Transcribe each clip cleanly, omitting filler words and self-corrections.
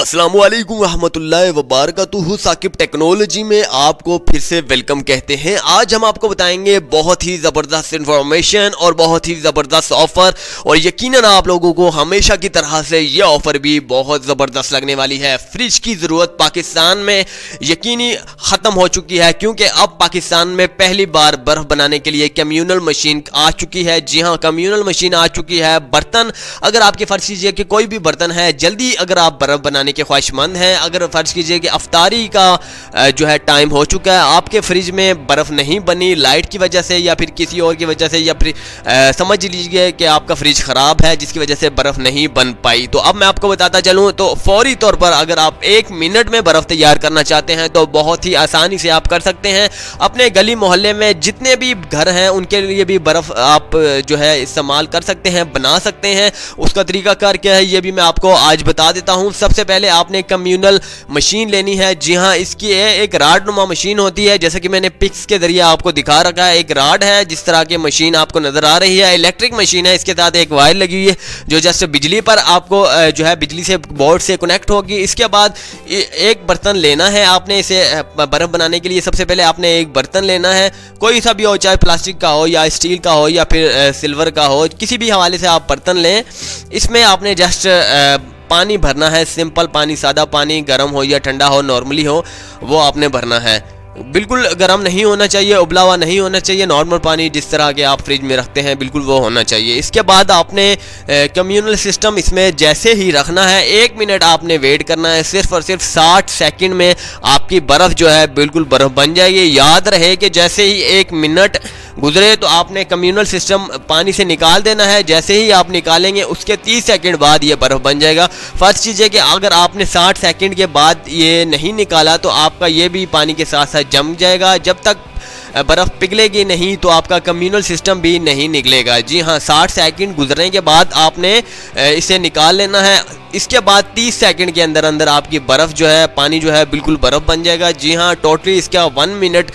अस्सलामुअलैकुम रहमतुल्लाहि व बारकातुहू। साकिब टेक्नोलॉजी में आपको फिर से वेलकम कहते हैं। आज हम आपको बताएंगे बहुत ही ज़बरदस्त इंफॉर्मेशन और बहुत ही ज़बरदस्त ऑफ़र, और यकीनन आप लोगों को हमेशा की तरह से ये ऑफ़र भी बहुत ज़बरदस्त लगने वाली है। फ्रिज की ज़रूरत पाकिस्तान में यकीनी ख़त्म हो चुकी है, क्योंकि अब पाकिस्तान में पहली बार बर्फ़ बनाने के लिए कम्यूनल मशीन आ चुकी है। जी हाँ, कम्यूनल मशीन आ चुकी है। बर्तन अगर आपके फ़र्ज़ कीजिए कि कोई भी बर्तन है, जल्दी अगर आप बर्फ़ बनाने के ख्वाहिशमंद हैं, अगर फर्ज कीजिए कि अफ्तारी का जो है टाइम हो चुका है, आपके फ्रिज में बर्फ नहीं बनी लाइट की वजह से या फिर किसी और की वजह से, या फिर समझ लीजिए कि आपका फ्रिज खराब है जिसकी वजह से बर्फ नहीं बन पाई, तो अब मैं आपको बताता चलूं तो फौरी तौर पर अगर आप 1 मिनट में बर्फ तैयार करना चाहते हैं तो बहुत ही आसानी से आप कर सकते हैं। अपने गली मोहल्ले में जितने भी घर हैं उनके लिए भी बर्फ आप जो है इस्तेमाल कर सकते हैं, बना सकते हैं। उसका तरीकाकार क्या है ये भी मैं आपको आज बता देता हूं। सबसे पहले आपने कम्यूनल मशीन लेनी है। जी हाँ, इसकी एक राड नुमा मशीन होती है, जैसे कि मैंने पिक्स के जरिए आपको दिखा रखा है। एक राड है जिस तरह की मशीन आपको नजर आ रही है, इलेक्ट्रिक मशीन है। इसके साथ एक वायर लगी हुई है जो जैसे बिजली पर आपको जो है बिजली से बोर्ड से कनेक्ट होगी। इसके बाद एक बर्तन लेना है आपने इसे बर्फ बनाने के लिए। सबसे पहले आपने एक बर्तन लेना है, कोई सा भी हो, चाहे प्लास्टिक का हो या स्टील का हो या फिर सिल्वर का हो, किसी भी हवाले से आप बर्तन लें। इसमें आपने जस्ट पानी भरना है, सिंपल पानी, सादा पानी, गर्म हो या ठंडा हो, नॉर्मली हो, वो आपने भरना है। बिल्कुल गर्म नहीं होना चाहिए, उबला हुआ नहीं होना चाहिए, नॉर्मल पानी जिस तरह के आप फ्रिज में रखते हैं बिल्कुल वो होना चाहिए। इसके बाद आपने कम्यूनल सिस्टम इसमें जैसे ही रखना है, 1 मिनट आपने वेट करना है। सिर्फ और सिर्फ 60 सेकंड में आपकी बर्फ़ जो है बिल्कुल बर्फ़ बन जाएगी। याद रहे कि जैसे ही 1 मिनट गुजरे तो आपने कम्यूनल सिस्टम पानी से निकाल देना है। जैसे ही आप निकालेंगे उसके 30 सेकंड बाद ये बर्फ़ बन जाएगा। फर्स्ट चीज़ है कि अगर आपने 60 सेकंड के बाद ये नहीं निकाला तो आपका ये भी पानी के साथ साथ जम जाएगा। जब तक बर्फ़ पिघलेगी नहीं तो आपका कम्यूनल सिस्टम भी नहीं निकलेगा। जी हाँ, 60 सेकंड गुजरने के बाद आपने इसे निकाल लेना है। इसके बाद 30 सेकंड के अंदर अंदर आपकी बर्फ़ जो है, पानी जो है बिल्कुल बर्फ़ बन जाएगा। जी हाँ, टोटली इसका 1 मिनट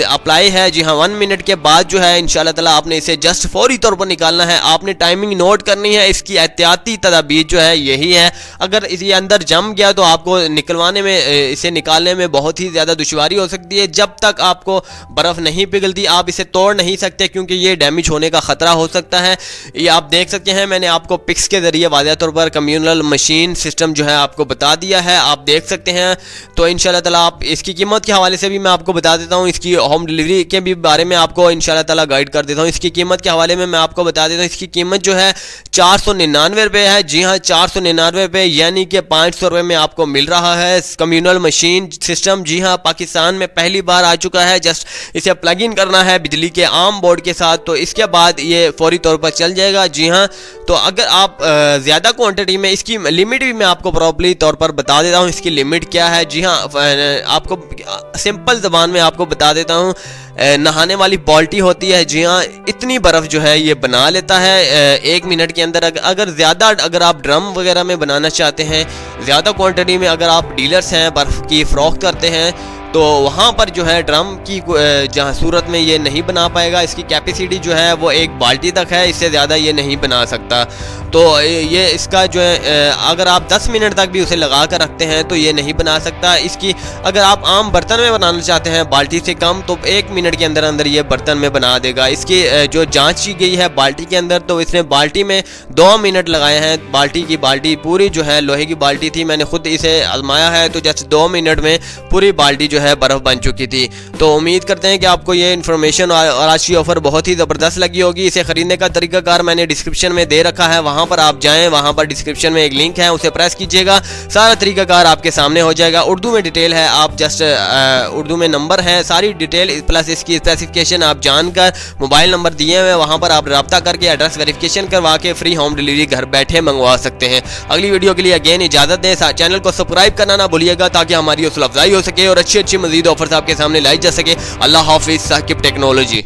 अप्लाई है। जी हाँ, 1 मिनट के बाद जो है इंशाल्लाह ताला आपने इसे जस्ट फौरी तौर पर निकालना है। आपने टाइमिंग नोट करनी है। इसकी एहतियाती तदाबीर जो है यही है, अगर इसी अंदर जम गया तो आपको निकलवाने में, इसे निकालने में बहुत ही ज़्यादा दुश्वारी हो सकती है। जब तक आपको बर्फ़ नहीं पिघलती आप इसे तोड़ नहीं सकते, क्योंकि ये डैमेज होने का ख़तरा हो सकता है। ये आप देख सकते हैं, मैंने आपको पिक्स के ज़रिए वाज़ेह तौर पर कम्यूनल मशीन सिस्टम जो है आपको बता दिया है, आप देख सकते हैं। तो इंशाल्लाह ताला आप इसकी कीमत के हवाले से भी मैं आपको बता देता हूँ। इसकी होम डिलीवरी के भी बारे में आपको इंशाल्लाह ताला गाइड कर देता हूँ। इसकी कीमत के हवाले में मैं आपको बता देता हूँ। इसकी कीमत जो है 499 रुपये है। जी हाँ, 499 रुपये, यानी कि 500 रुपये में आपको मिल रहा है कम्यूनल मशीन सिस्टम। जी हाँ, पाकिस्तान में पहली बार आ चुका है। जस्ट इसे प्लग इन करना है बिजली के आम बोर्ड के साथ, तो इसके बाद ये फौरी तौर पर चल जाएगा। जी हाँ, तो अगर आप ज़्यादा क्वांटिटी में, इसकी लिमिट भी मैं आपको प्रॉपर्ली तौर पर बता देता हूँ इसकी लिमिट क्या है। जी हाँ, आपको सिंपल ज़बान में आपको बता देता हूँ। नहाने वाली बाल्टी होती है, जी हाँ, इतनी बर्फ़ जो है ये बना लेता है 1 मिनट के अंदर। अगर ज़्यादा, अगर आप ड्रम वगैरह में बनाना चाहते हैं, ज़्यादा क्वांटिटी में, अगर आप डीलर्स हैं, बर्फ़ की फ़रोख्त करते हैं, तो वहाँ पर जो है ड्रम की जहाँ सूरत में ये नहीं बना पाएगा। इसकी कैपेसिटी जो है वो 1 बाल्टी तक है, इससे ज़्यादा ये नहीं बना सकता। तो ये इसका जो है अगर आप 10 मिनट तक भी उसे लगा कर रखते हैं तो ये नहीं बना सकता। इसकी अगर आप आम बर्तन में बनाना चाहते हैं बाल्टी से कम, तो 1 मिनट के अंदर अंदर ये बर्तन में बना देगा। इसकी जो जाँच की गई है बाल्टी के अंदर, तो इसने बाल्टी में 2 मिनट लगाए हैं। बाल्टी पूरी जो है लोहे की बाल्टी थी, मैंने खुद इसे आजमाया है, तो जस्ट 2 मिनट में पूरी बाल्टी जो है बर्फ बन चुकी थी। तो उम्मीद करते हैं कि आपको ये इन्फॉर्मेशन और आज की ऑफर बहुत ही ज़बरदस्त लगी होगी। इसे खरीदने का तरीकाकार मैंने डिस्क्रिप्शन में दे रखा है, वहां पर आप जाएं, वहां पर डिस्क्रिप्शन में एक लिंक है, उसे प्रेस कीजिएगा, सारा तरीकाकार आपके सामने हो जाएगा। उर्दू में डिटेल है, आप जस्ट उर्दू में नंबर है, सारी डिटेल प्लस इसकी स्पेसिफिकेशन आप जानकर, मोबाइल नंबर दिए हुए वहां पर आप रब्ता करके एड्रेस वेरिफिकेशन करवा के फ्री होम डिलीवरी घर बैठे मंगवा सकते हैं। अगली वीडियो के लिए अगेन इजाजत दें। चैनल को सब्सक्राइब करना ना भूलिएगा ताकि हमारी हौसला अफजाई हो सके और अच्छी अच्छी मजीद ऑफर्स आपके सामने लाई जा सके। अल्लाह हाफिज़। साकिब टेक्नोलॉजी।